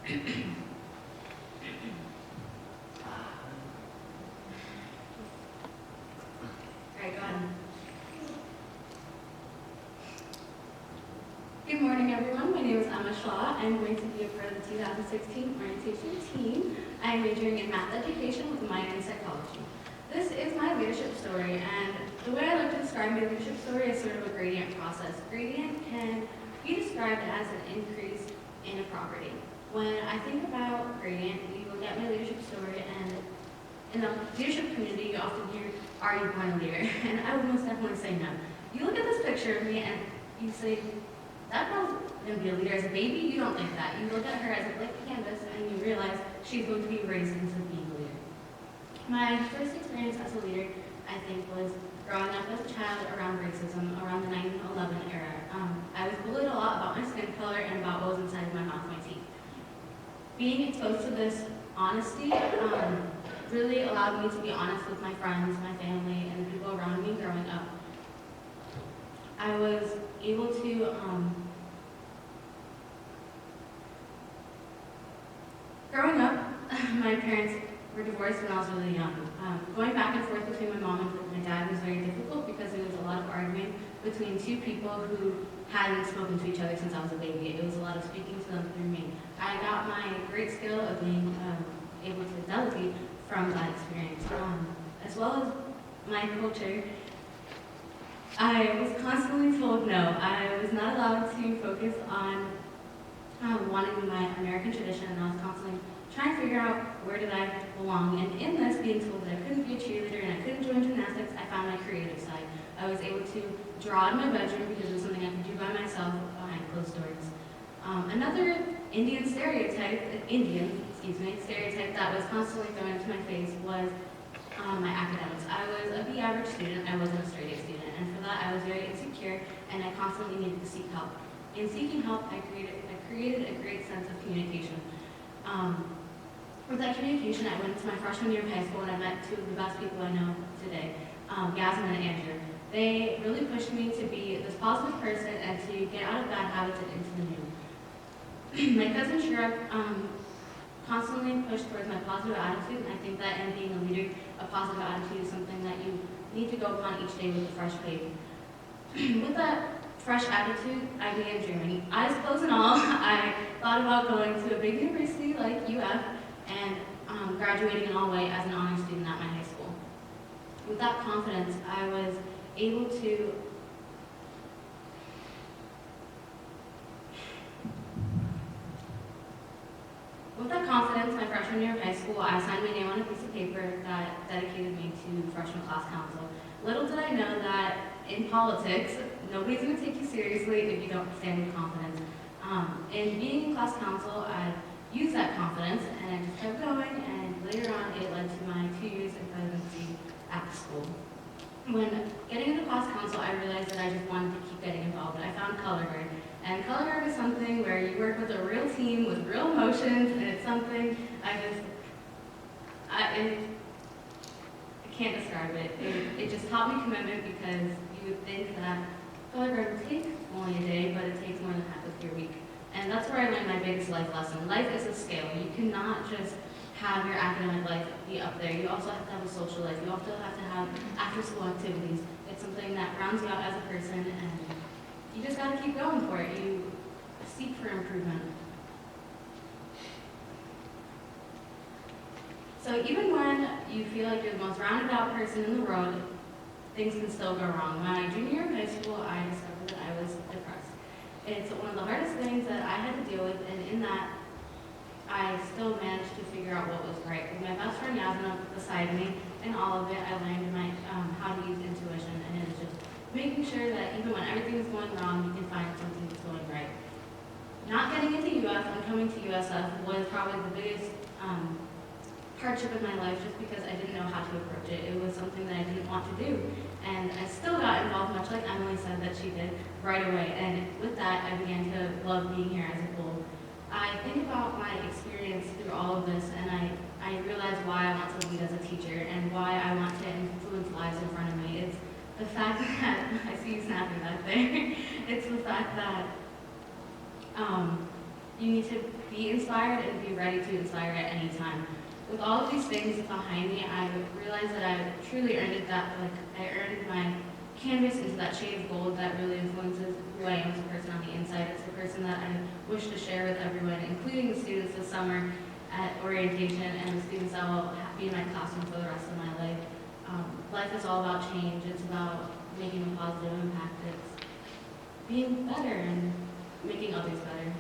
Alright, go ahead. Good morning, everyone. My name is Shah. I'm going to be a part of the 2016 Orientation Team. I am majoring in math education with a minor in psychology. This is my leadership story, and the way I like to describe my leadership story is sort of a gradient process. Gradient can be described as an increase in a property. When I think about gradient, you look at my leadership story, and in the leadership community, you often hear, "Are you going to leader?" And I would most definitely say no. You look at this picture of me, and you say, "That girl's going to be a leader." As a baby, you don't think that. You look at her as a blank canvas, and you realize she's going to be raised into being a leader. My first experience as a leader, I think, was growing up as a child around racism, around the 9/11 era. I was bullied a lot about my skin color and about what was inside of my mouth, my teeth. Being exposed to this honesty really allowed me to be honest with my friends, my family, and the people around me growing up. I was able to growing up, my parents were divorced when I was really young. Going back and forth between my mom and my dad was very difficult because there was a lot of arguing between two people who hadn't spoken to each other since I was a baby. It was a lot of speaking to them through me. I got my great skill of being able to delegate from that experience. As well as my culture, I was constantly told no. I was not allowed to focus on wanting my American tradition, and I was constantly trying to figure out where did I belong. And in this, being told that I couldn't be a cheerleader and I couldn't join gymnastics, I found my creative side. I was able to draw in my bedroom because it was something I could do by myself behind closed doors. Another stereotype that was constantly thrown into my face was my academics. I was a B average student, I wasn't a straight A student, and for that I was very insecure and I constantly needed to seek help. In seeking help, I created a great sense of communication. With that communication, I went to my freshman year of high school and I met two of the best people I know today, Yasmin and Andrew. They really pushed me to be this positive person and to get out of bad habits and into the new. My cousin Shah constantly pushed towards my positive attitude, and I think that in being a leader, a positive attitude is something that you need to go upon each day with a fresh page. With that fresh attitude, I began dreaming. Eyes closed and all, I thought about going to a big university like UF and graduating in all way as an honor student at my high school. With that confidence, I was able to my freshman year of high school, I signed my name on a piece of paper that dedicated me to freshman class council. Little did I know that in politics, nobody's going to take you seriously if you don't stand with confidence. In being in class council, I used that confidence and I just kept going, and later on it led to my 2 years in presidency at the school. When getting into class council, I realized that I just wanted to keep getting involved. I found color guard. And color guard is something where you work with a real team with real emotions, and it's something I can't describe it. It just taught me commitment because you would think that color guard would take only a day, but it takes more than half of your week. And that's where I learned my biggest life lesson. Life is a scale. You cannot just have your academic life be up there. You also have to have a social life. You also have to have after-school activities. It's something that rounds you out as a person, and you just got to keep going for it. You seek for improvement. So even when you feel like you're the most rounded-out person in the world, things can still go wrong. My junior year of high school, I discovered that I was depressed. It's one of the hardest things that I had to deal with, and in that, I still managed to figure out what was right. With my best friend Yasmin beside me, in all of it, I learned how to use intuition, and it's just making sure that even when everything is going wrong, you can find something that's going right. Not getting into UF and coming to USF was probably the biggest hardship in my life, just because I didn't know how to approach it. It was something that I didn't want to do, and I still got involved, much like Emily said that she did, right away. And with that, I began to love being here as a whole. I think about my experience through all of this, and I realize why I want to lead as a teacher and why I want to influence lives in front of me. It's the fact that, I see you snapping back there, it's the fact that You need to be inspired and be ready to inspire at any time. With all of these things behind me, I realized that I truly earned it, that I earned my canvas into that shade of gold that really influences who I am as a person on the inside. It's the person that I wish to share with everyone, including the students this summer at orientation and the students that will be in my classroom for the rest of my life. Life is all about change. It's about making a positive impact. It's being better and making others better.